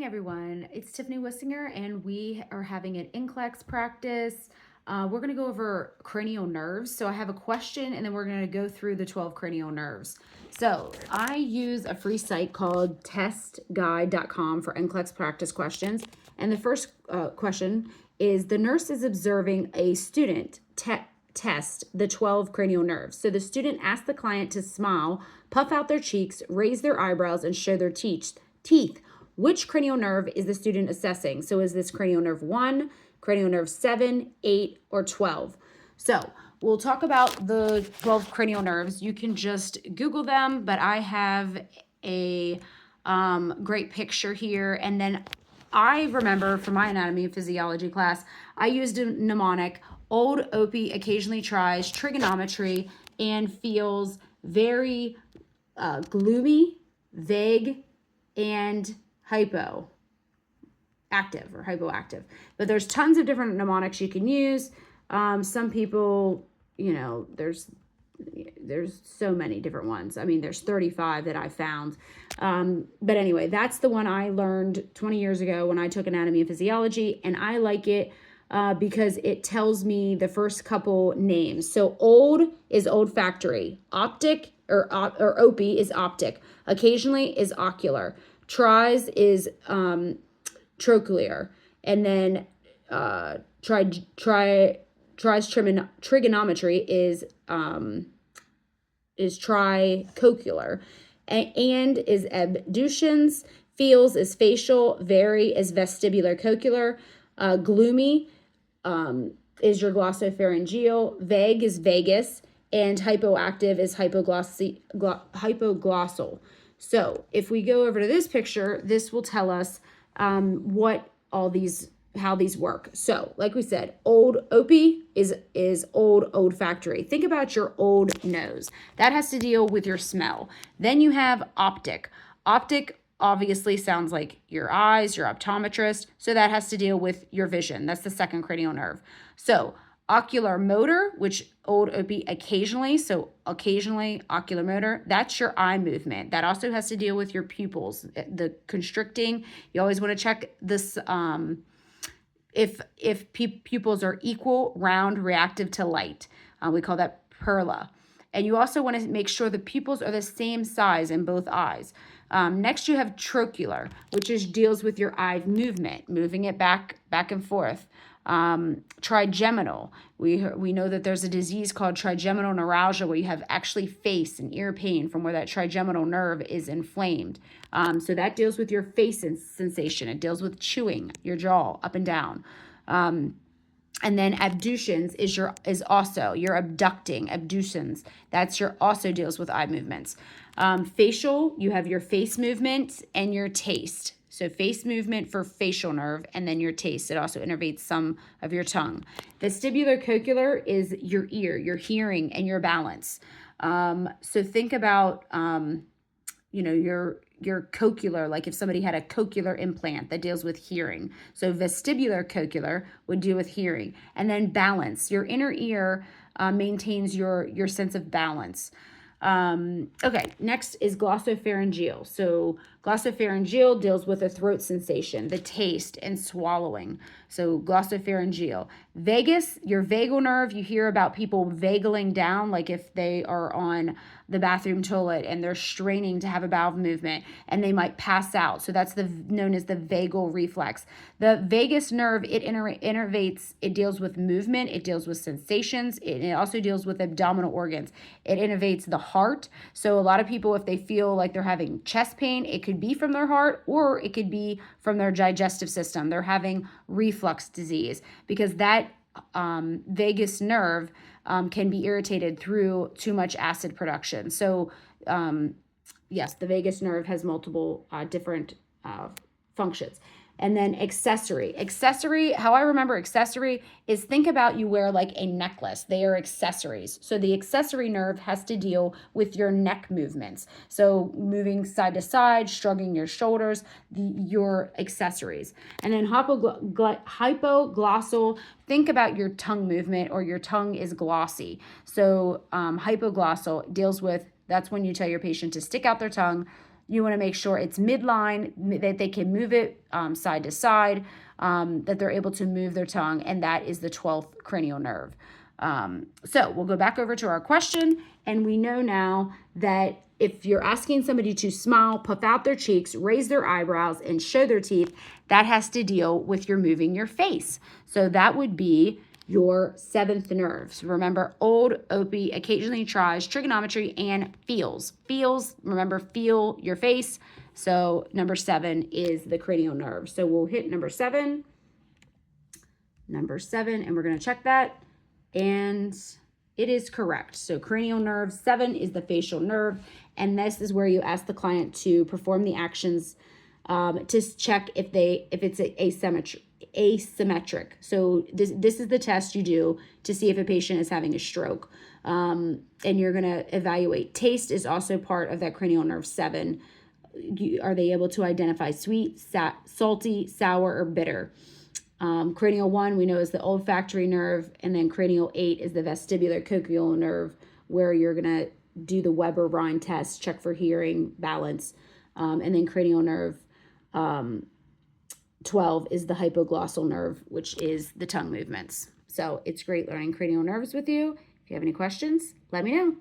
morning, everyone. It's Tiffany Wissinger, and we are having an NCLEX practice. We're going to go over cranial nerves. So I have a question, and then we're going to go through the 12 cranial nerves. So I use a free site called testguide.com for NCLEX practice questions. And the first question is, the nurse is observing a student test the 12 cranial nerves. So the student asks the client to smile, puff out their cheeks, raise their eyebrows, and show their teeth. Which cranial nerve is the student assessing? So is this cranial nerve 1, cranial nerve 7, 8, or 12? So we'll talk about the 12 cranial nerves. You can just Google them, but I have a great picture here. And then I remember from my anatomy and physiology class, I used a mnemonic. Old Opie occasionally tries trigonometry and feels very gloomy, vague, and hypoactive. But there's tons of different mnemonics you can use. Some people, there's so many different ones. I mean, there's 35 that I found. But anyway, that's the one I learned 20 years ago when I took anatomy and physiology, and I like it because it tells me the first couple names. So old is olfactory, optic or opie is optic, occasionally is ocular, tries is trochlear, and then trigonometry is tricocular, and is abductions, feels is facial, vary is vestibular cochlear, gloomy is your glossopharyngeal, vague is vagus, and hypoactive is hypoglossal. So if we go over to this picture, this will tell us how these work. So like we said, old opie is old olfactory. Think about your old nose. That has to deal with your smell. Then you have optic. Optic obviously sounds like your eyes, your optometrist. So that has to deal with your vision. That's the second cranial nerve. So ocular motor, which old opie occasionally, so occasionally ocular motor, that's your eye movement. That also has to deal with your pupils, the constricting. You always want to check this if pupils are equal, round, reactive to light. We call that perla. And you also want to make sure the pupils are the same size in both eyes. Next, you have trochlear, which deals with your eye movement, moving it back and forth. Trigeminal, we know that there's a disease called trigeminal neuralgia where you have actually face and ear pain from where that trigeminal nerve is inflamed. So that deals with your face sensation. It deals with chewing your jaw up and down. And then abductions is also your abductions. That's also deals with eye movements. Facial, you have your face movement and your taste. So face movement for facial nerve, and then your taste. It also innervates some of your tongue. Vestibular cochlear is your ear, your hearing, and your balance. So think about, your cochlear, like if somebody had a cochlear implant that deals with hearing. So vestibular cochlear would deal with hearing. And then balance. Your inner ear maintains your sense of balance. Okay, next is glossopharyngeal. So glossopharyngeal deals with the throat sensation, the taste, and swallowing. So glossopharyngeal. Vagus, your vagal nerve, you hear about people vagling down, like if they are on the bathroom toilet and they're straining to have a bowel movement and they might pass out. So that's known as the vagal reflex. The vagus nerve, it innervates, it deals with movement, it deals with sensations, it also deals with abdominal organs. It innervates the heart. So a lot of people, if they feel like they're having chest pain, it could be from their heart or it could be from their digestive system. They're having reflux disease because that vagus nerve can be irritated through too much acid production. So yes, the vagus nerve has multiple different functions. And then accessory. Accessory, how I remember accessory is, think about you wear like a necklace. They are accessories. So the accessory nerve has to deal with your neck movements. So moving side to side, shrugging your shoulders, your accessories. And then hypoglossal, think about your tongue movement, or your tongue is glossy. So hypoglossal deals with, that's when you tell your patient to stick out their tongue. You want to make sure it's midline, that they can move it side to side, that they're able to move their tongue, and that is the 12th cranial nerve. So we'll go back over to our question, and we know now that if you're asking somebody to smile, puff out their cheeks, raise their eyebrows, and show their teeth, that has to deal with your moving your face. So that would be your 7th nerve. So remember, old Opie occasionally tries trigonometry and feels. Feels, remember, feel your face. So number 7 is the cranial nerve. So we'll hit number 7, and we're going to check that. And it is correct. So cranial nerve 7 is the facial nerve. And this is where you ask the client to perform the actions to check if it's asymmetric. So this is the test you do to see if a patient is having a stroke. And you're going to evaluate. Taste is also part of that cranial nerve 7. Are they able to identify sweet, salty, sour, or bitter? Cranial 1 we know is the olfactory nerve, and then cranial 8 is the vestibular cochlear nerve, where you're going to do the Weber-Rhine test, check for hearing, balance, and then cranial nerve 12 is the hypoglossal nerve, which is the tongue movements. So it's great learning cranial nerves with you. If you have any questions, let me know.